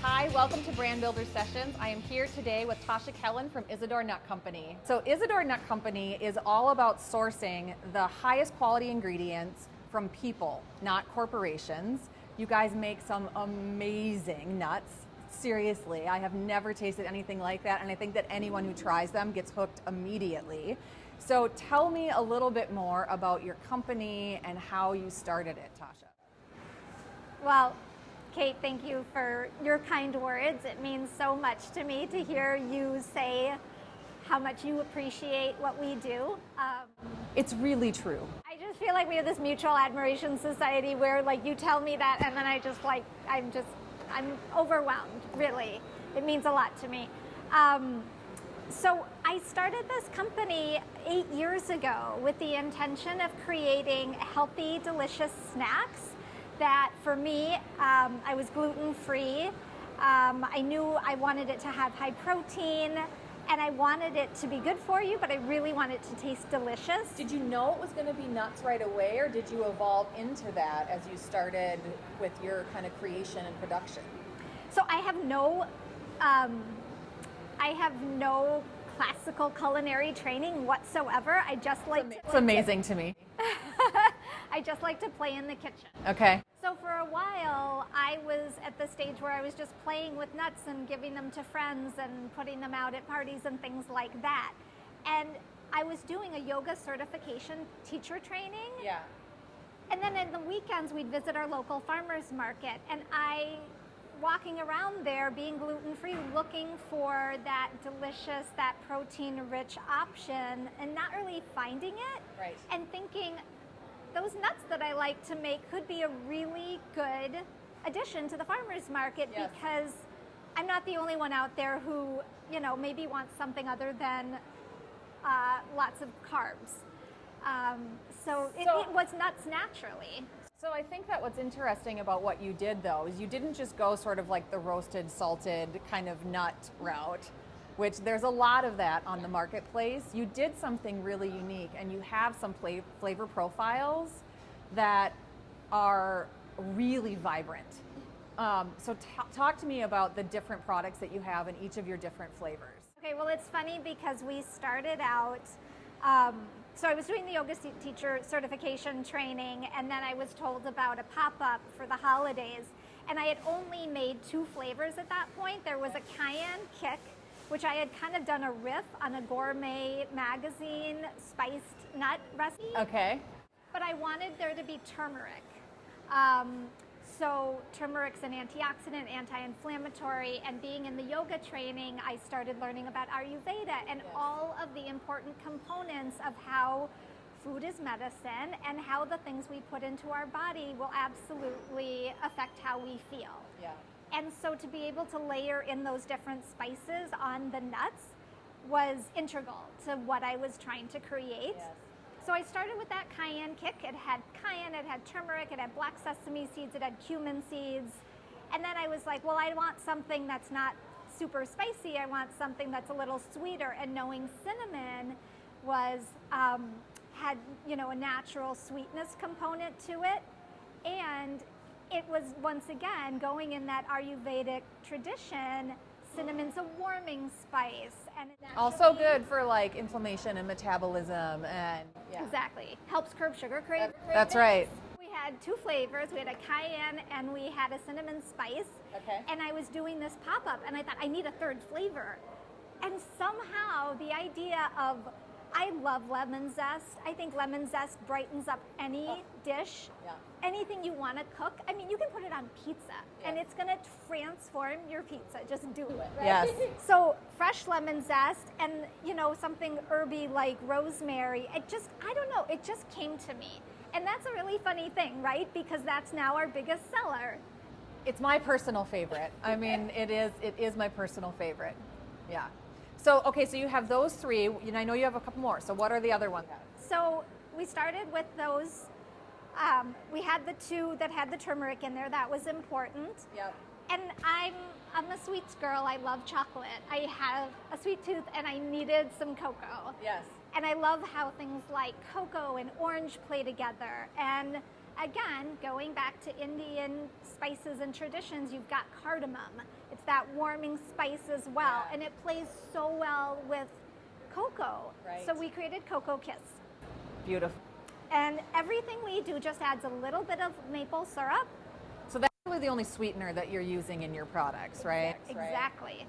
Hi, welcome to Brand Builder Sessions. I am here today with Tasya Kelen from Isadore Nut Co. So Isadore Nut Co. is all about sourcing the highest quality ingredients from people, not corporations. You guys make some amazing nuts. Seriously, I have never tasted anything like that, and I think that anyone who tries them gets hooked immediately. So tell me a little bit more about your company and how you started it, Tasya. Well, Kate, thank you for your kind words. It means so much to me to hear you say how much you appreciate what we do. It's really true. I just feel like we have this mutual admiration society where you tell me that and then I'm overwhelmed, really. It means a lot to me. So I started this company 8 years ago with the intention of creating healthy, delicious snacks that for me, I was gluten-free. I knew I wanted it to have high protein and I wanted it to be good for you, but I really wanted it to taste delicious. Did you know it was going to be nuts right away, or did you evolve into that as you started with your kind of creation and production? So I have no classical culinary training whatsoever. I just like It's amazing to me. I just like to play in the kitchen. Okay. So for a while, I was at the stage where I was just playing with nuts and giving them to friends and putting them out at parties and things like that. And I was doing a yoga certification teacher training. Yeah. And then in the weekends, we'd visit our local farmers market. And walking around there, being gluten-free, looking for that delicious, that protein-rich option and not really finding it. Right. And thinking, those nuts that I like to make could be a really good addition to the farmer's market. Yes. Because I'm not the only one out there who, maybe wants something other than lots of carbs. So it was nuts naturally. So I think that what's interesting about what you did, though, is you didn't just go sort of like the roasted, salted kind of nut route, which there's a lot of that on the marketplace. You did something really unique, and you have some flavor profiles that are really vibrant. So talk to me about the different products that you have in each of your different flavors. Okay, well, it's funny because we started out, so I was doing the yoga teacher certification training, and then I was told about a pop-up for the holidays, and I had only made 2 flavors at that point. There was a cayenne kick, which I had kind of done a riff on a gourmet magazine spiced nut recipe. Okay. But I wanted there to be turmeric. So turmeric's an antioxidant, anti-inflammatory, and being in the yoga training, I started learning about Ayurveda and all of the important components of how food is medicine and how the things we put into our body will absolutely affect how we feel. Yeah. And so to be able to layer in those different spices on the nuts was integral to what I was trying to create. Yes. So I started with that cayenne kick. It had cayenne, it had turmeric, it had black sesame seeds, it had cumin seeds. And then I was like, well, I want something that's not super spicy. I want something that's a little sweeter. And knowing cinnamon was, had, a natural sweetness component to it. And it was, once again, going in that Ayurvedic tradition. Cinnamon's a warming spice. And Also good for like inflammation and metabolism and yeah. Exactly. Helps curb sugar cravings. That's right. We had 2 flavors. We had a cayenne and we had a cinnamon spice. Okay. And I was doing this pop-up and I thought I need a 3rd flavor. And somehow the idea of, I love lemon zest. I think lemon zest brightens up any dish. Yeah. Anything you want to cook. I mean, you can put it on pizza and it's going to transform your pizza. Just do it. Right? Yes. So fresh lemon zest and, something herby like rosemary. It just came to me. And that's a really funny thing, right? Because that's now our biggest seller. It's my personal favorite. I mean, it is my personal favorite. Yeah. So, okay, so you have those 3, and I know you have a couple more. So what are the other ones? So we started with those. We had the 2 that had the turmeric in there. That was important. Yep. And I'm a sweets girl. I love chocolate. I have a sweet tooth, and I needed some cocoa. Yes. And I love how things like cocoa and orange play together. And again, going back to Indian spices and traditions, you've got cardamom. It's that warming spice as well, Yeah. and it plays so well with cocoa. Right. So we created Cocoa Kiss. Beautiful. And everything we do just adds a little bit of maple syrup. So that's really the only sweetener that you're using in your products, right? Exactly.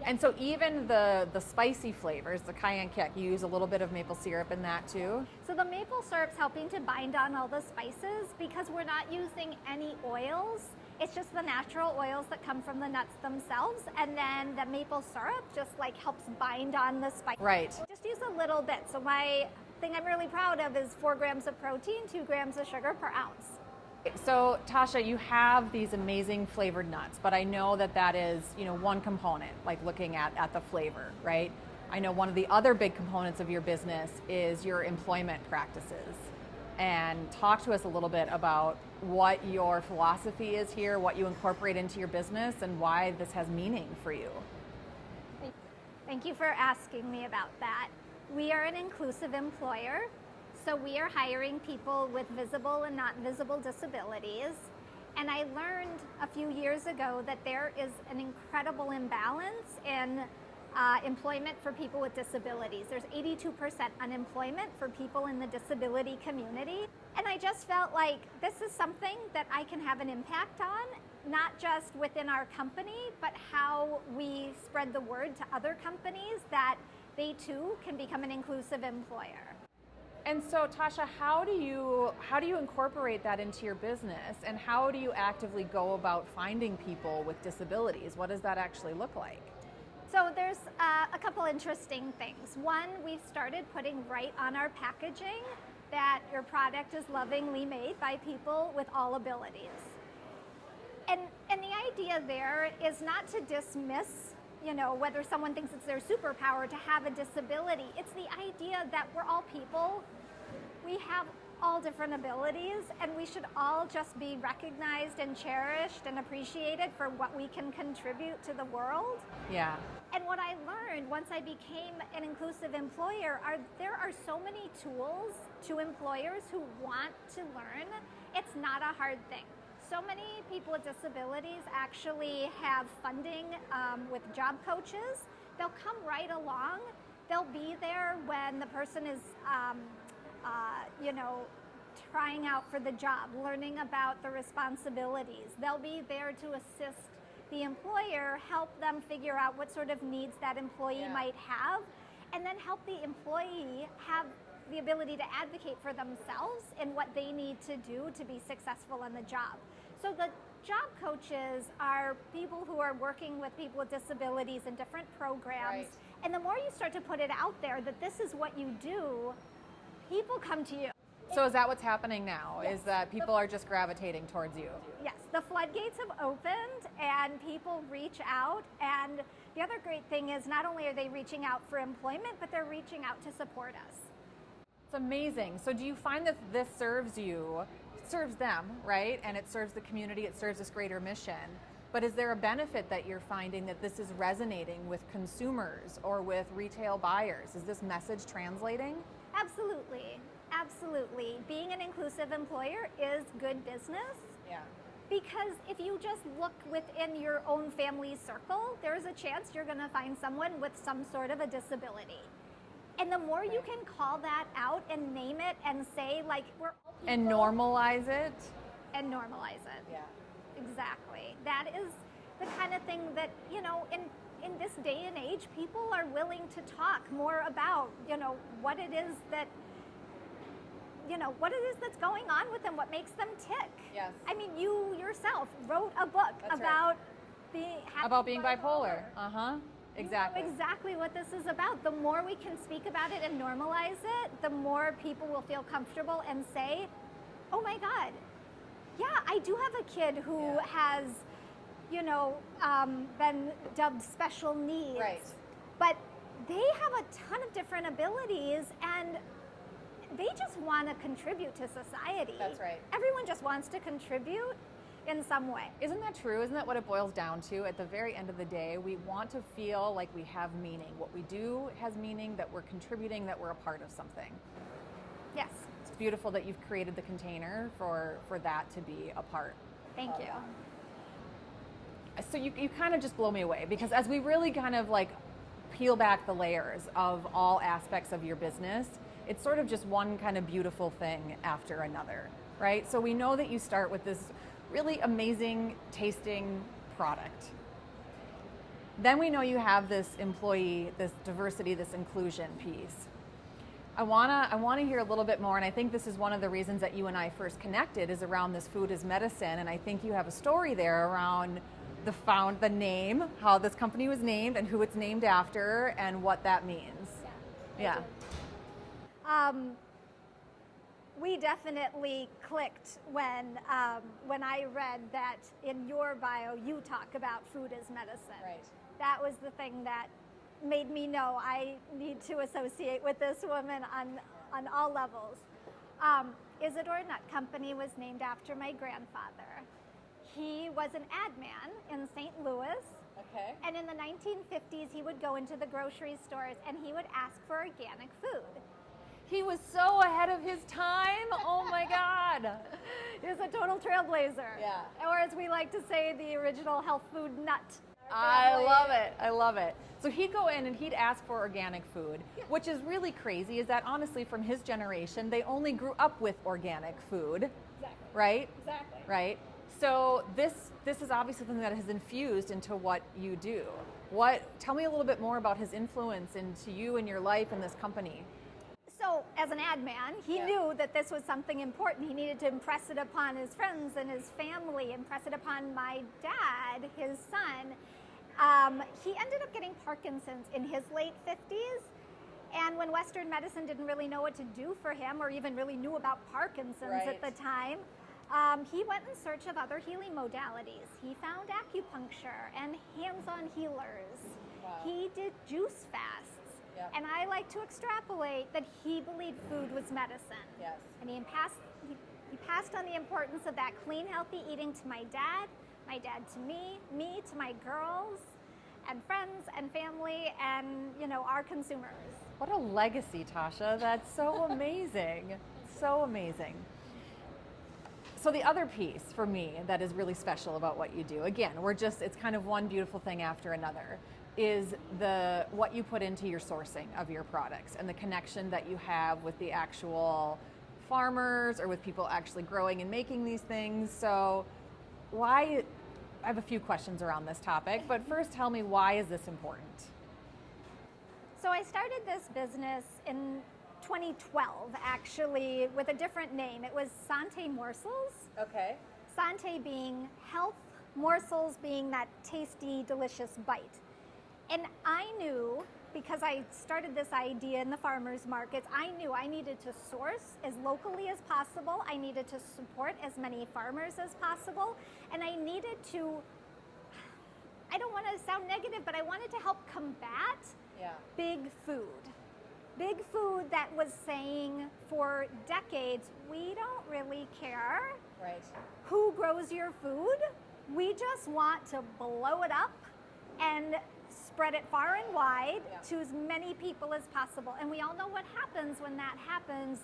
And so even the spicy flavors, the cayenne kick, you use a little bit of maple syrup in that too? So the maple syrup's helping to bind on all the spices because we're not using any oils. It's just the natural oils that come from the nuts themselves, and then the maple syrup just like helps bind on the spice. Right. Just use a little bit. So my thing I'm really proud of is 4 grams of protein, 2 grams of sugar per ounce. So Tasya, you have these amazing flavored nuts, but I know that is, one component, like looking at the flavor, right? I know one of the other big components of your business is your employment practices. And talk to us a little bit about what your philosophy is here, what you incorporate into your business, and why this has meaning for you. Thank you for asking me about that. We are an inclusive employer, so we are hiring people with visible and not visible disabilities. And I learned a few years ago that there is an incredible imbalance in employment for people with disabilities. There's 82% unemployment for people in the disability community. And I just felt like this is something that I can have an impact on, not just within our company, but how we spread the word to other companies that they too can become an inclusive employer. And so Tasya, how do you incorporate that into your business, and how do you actively go about finding people with disabilities? What does that actually look like? So there's a couple interesting things. One, we've started putting right on our packaging that your product is lovingly made by people with all abilities. And the idea there is not to dismiss, whether someone thinks it's their superpower to have a disability. It's the idea that we're all people. We have all different abilities, and we should all just be recognized and cherished and appreciated for what we can contribute to the world. Yeah. And what I learned once I became an inclusive employer there are so many tools to employers who want to learn. It's not a hard thing. So many people with disabilities actually have funding with job coaches. They'll come right along. They'll be there when the person is trying out for the job, learning about the responsibilities. They'll be there to assist the employer, help them figure out what sort of needs that employee might have, and then help the employee have the ability to advocate for themselves and what they need to do to be successful on the job. So the job coaches are people who are working with people with disabilities in different programs. Right. And the more you start to put it out there that this is what you do, people come to you. So is that what's happening now? Yes. Is that people are just gravitating towards you? Yes, the floodgates have opened and people reach out. And the other great thing is not only are they reaching out for employment, but they're reaching out to support us. It's amazing. So do you find that this serves them, right? And it serves the community, it serves this greater mission. But is there a benefit that you're finding that this is resonating with consumers or with retail buyers? Is this message translating? Absolutely. Absolutely. Being an inclusive employer is good business. Yeah. Because if you just look within your own family circle, there's a chance you're going to find someone with some sort of a disability. And the more you can call that out and name it and say, like, we're all people. And normalize it? And normalize it. Yeah. Exactly. That is the kind of thing that, in this day and age, people are willing to talk more about, what it is that, what it is that's going on with them, what makes them tick. Yes. I mean, you yourself wrote a book about being bipolar. Uh-huh. Exactly. You know exactly what this is about. The more we can speak about it and normalize it, the more people will feel comfortable and say, oh my God, yeah, I do have a kid who has, been dubbed special needs. Right. But they have a ton of different abilities and they just want to contribute to society. That's right. Everyone just wants to contribute in some way. Isn't that true? Isn't that what it boils down to? At the very end of the day, we want to feel like we have meaning. What we do has meaning, that we're contributing, that we're a part of something. Yes. It's beautiful that you've created the container for that to be a part. Thank you. So you kind of just blow me away, because as we really kind of like peel back the layers of all aspects of your business, it's sort of just one kind of beautiful thing after another, right? So we know that you start with this really amazing tasting product. Then we know you have this employee, this diversity, this inclusion piece. I wanna hear a little bit more, and I think this is one of the reasons that you and I first connected, is around this food as medicine, and I think you have a story there around the name, how this company was named and who it's named after and what that means. Yeah. We definitely clicked when I read that in your bio you talk about food as medicine. Right. That was the thing that made me know I need to associate with this woman on all levels. Isadore Nut Company was named after my grandfather. He was an ad man in St. Louis. Okay. And in the 1950s, he would go into the grocery stores and he would ask for organic food. He was so ahead of his time. Oh my God. He was a total trailblazer. Yeah. Or as we like to say, the original health food nut. I love it. I love it. So he'd go in and he'd ask for organic food, which is really crazy, is that honestly from his generation, they only grew up with organic food. Exactly. Right? Exactly. Right? So this is obviously something that has infused into what you do. Tell me a little bit more about his influence into you and your life and this company. So as an ad man, he knew that this was something important. He needed to impress it upon his friends and his family, impress it upon my dad, his son. He ended up getting Parkinson's in his late 50s. And when Western medicine didn't really know what to do for him or even really knew about Parkinson's at the time, he went in search of other healing modalities. He found acupuncture and hands-on healers. Wow. He did juice fasts. Yep. And I like to extrapolate that he believed food was medicine. Yes. And he passed on the importance of that clean, healthy eating to my dad to me to my girls and friends and family and, our consumers. What a legacy, Tasya. That's so amazing. So amazing. So the other piece for me that is really special about what you do, again, it's kind of one beautiful thing after another, is what you put into your sourcing of your products and the connection that you have with the actual farmers or with people actually growing and making these things. So I have a few questions around this topic, but first tell me, why is this important? So I started this business in 2012, actually, with a different name. It was Sante Morsels. Okay. Sante being health, morsels being that tasty, delicious bite. And I knew, because I started this idea in the farmers markets, I knew I needed to source as locally as possible. I needed to support as many farmers as possible. And I needed to, I don't want to sound negative, but I wanted to help combat big food. Big food that was saying for decades, we don't really care who grows your food. We just want to blow it up and spread it far and wide to as many people as possible. And we all know what happens when that happens.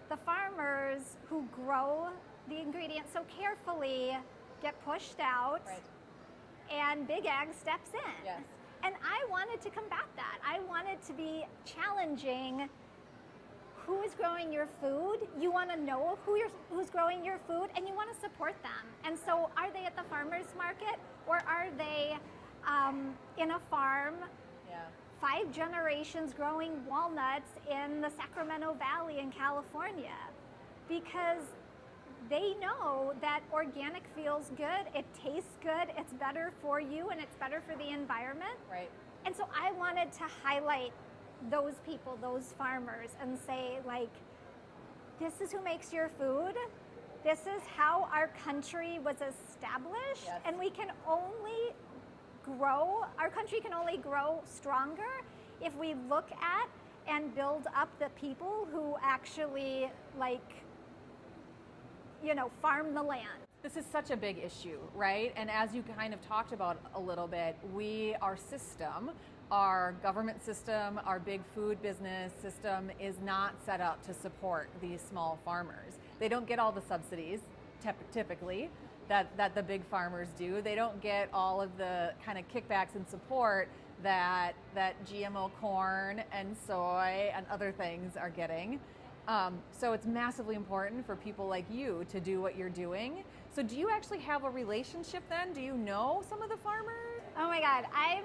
The farmers who grow the ingredients so carefully get pushed out, and Big Ag steps in. Yes. And I wanted to combat that. I wanted to be challenging who is growing your food. You want to know who's growing your food, and you want to support them. And so are they at the farmer's market, or are they in a farm, 5 generations growing walnuts in the Sacramento Valley in California? Because they know that organic feels good, it tastes good, it's better for you, and it's better for the environment. Right. And so I wanted to highlight those people, those farmers, and say, this is who makes your food. This is how our country was established, and we can only grow, our country can only grow stronger if we look at and build up the people who actually farm the land. This is such a big issue, right? And as you kind of talked about a little bit, our system, our government system, our big food business system is not set up to support these small farmers. They don't get all the subsidies typically that the big farmers do. They don't get all of the kind of kickbacks and support that GMO corn and soy and other things are getting. So it's massively important for people like you to do what you're doing. So do you actually have a relationship then? Do you know some of the farmers? Oh my God, I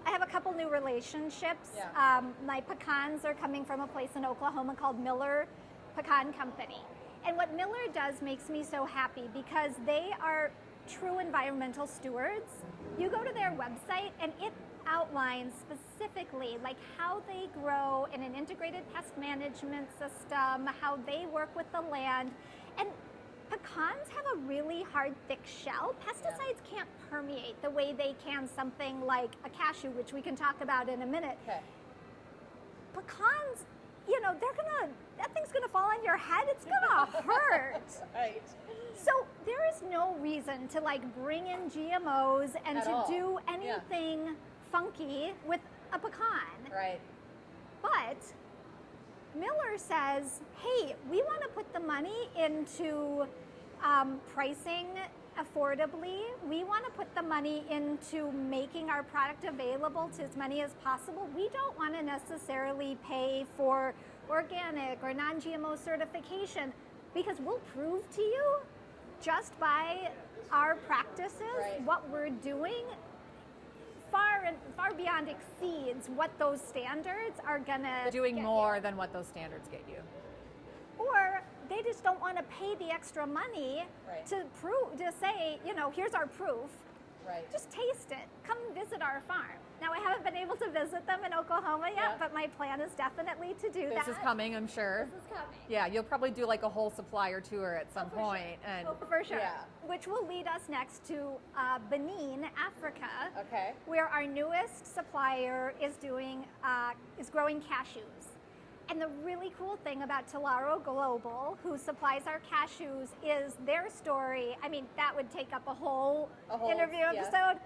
have a couple new relationships. Yeah. My pecans are coming from a place in Oklahoma called Miller Pecan Company. And what Miller does makes me so happy because they are true environmental stewards. You go to their website and it outlines specifically like how they grow in an integrated pest management system, how they work with the land. And pecans have a really hard, thick shell. Pesticides can't permeate the way they can something like a cashew, which we can talk about in a minute. Okay. Pecans, that thing's gonna fall on your head. It's gonna hurt. Right. So there is no reason to like bring in GMOs and At to all. do anything funky with a pecan. Right. But Miller says, hey, we want to put the money into pricing affordably. We want to put the money into making our product available to as many as possible. We don't want to necessarily pay for organic or non-GMO certification because we'll prove to you just by our practices, Right. what we're doing far beyond exceeds what those standards are gonna Doing get more you. than what those standards get you. Or they just don't want to pay the extra money Right. to say, here's our proof. Right. Just taste it. Come visit our farm. Now I haven't been able to visit them in Oklahoma yet, Yeah. but my plan is definitely to do that. This is coming, I'm sure. This is coming. Yeah, you'll probably do like a whole supplier tour at some For point. sure. And For sure. Yeah. Which will lead us next to Benin, Africa, Okay. where our newest supplier is growing cashews. And the really cool thing about Talaro Global, who supplies our cashews, is their story. I mean, that would take up a whole interview yes. episode.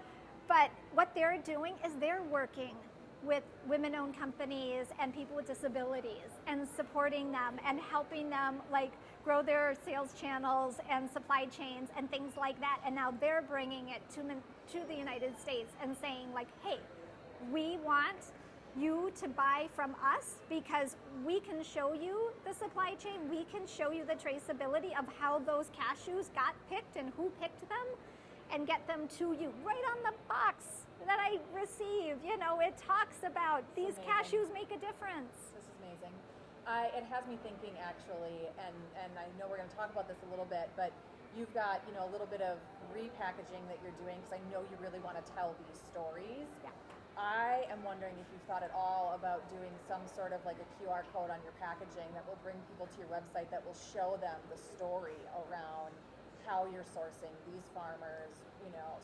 But what they're doing is they're working with women-owned companies and people with disabilities and supporting them and helping them like grow their sales channels and supply chains and things like that. And now they're bringing it to the United States and saying like, hey, we want you to buy from us because we can show you the supply chain. We can show you the traceability of how those cashews got picked and who picked them and get them to you right on the box that I received. It talks about these cashews make a difference. This is amazing. It has me thinking actually, and I know we're going to talk about this a little bit, but you've got a little bit of repackaging that you're doing because I know you really want to tell these stories. Yeah. I am wondering if you've thought at all about doing some sort of like a QR code on your packaging that will bring people to your website that will show them the story around how you're sourcing these farmers,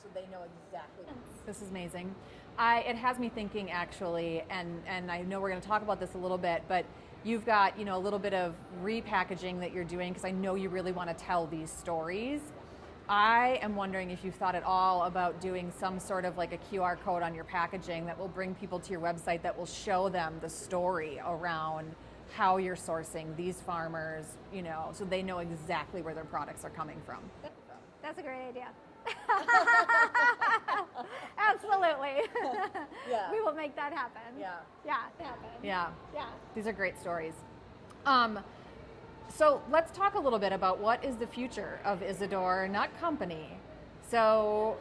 so they know exactly. This is amazing. It has me thinking actually, and I know we're going to talk about this a little bit, but you've got, a little bit of repackaging that you're doing because I know you really want to tell these stories. I am wondering if you've thought at all about doing some sort of like a QR code on your packaging that will bring people to your website that will show them the story around how you're sourcing these farmers, so they know exactly where their products are coming from. That's a great idea. Absolutely. Yeah. We will make that happen. Yeah. Yeah, happen. Yeah. Yeah. These are great stories. So let's talk a little bit about what is the future of Isadore Nut Company. So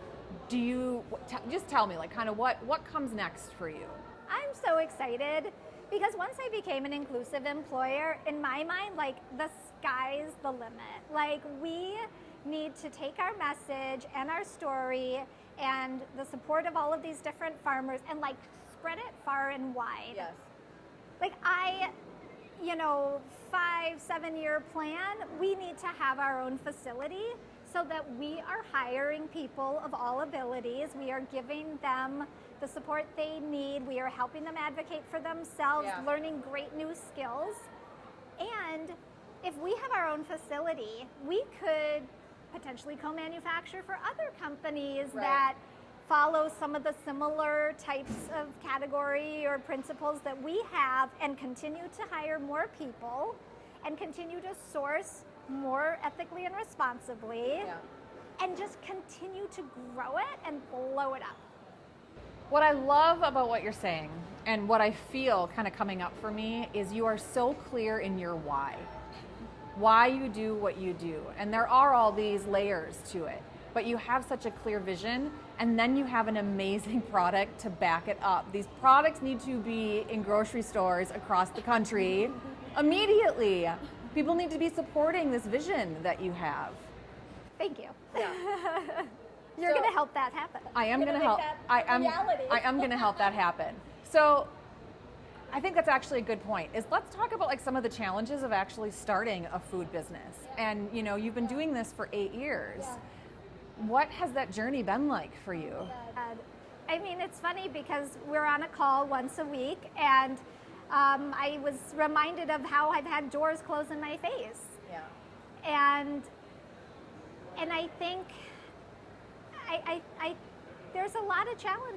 just tell me like kind of what comes next for you? I'm so excited because once I became an inclusive employer, in my mind, like the sky's the limit. Like we need to take our message and our story and the support of all of these different farmers and like spread it far and wide. Yes. Like 5-7 year plan, we need to have our own facility so that we are hiring people of all abilities. We are giving them the support they need. We are helping them advocate for themselves, learning great new skills. And if we have our own facility, we could potentially co-manufacture for other companies that follow some of the similar types of category or principles that we have and continue to hire more people and continue to source more ethically and responsibly and just continue to grow it and blow it up. What I love about what you're saying and what I feel kind of coming up for me is you are so clear in your why you do what you do. And there are all these layers to it, but you have such a clear vision, and then you have an amazing product to back it up. These products need to be in grocery stores across the country immediately. People need to be supporting this vision that you have. Thank you. Yeah. You're going to help that happen. I am going to help. I am going to help that happen. So I think that's actually a good point. Is let's talk about like some of the challenges of actually starting a food business. And you know, you've been doing this for 8 years. What has that journey been like for you? I mean, it's funny because we're on a call once a week, and I was reminded of how I've had doors close in my face. Yeah. And I think there's a lot of challenges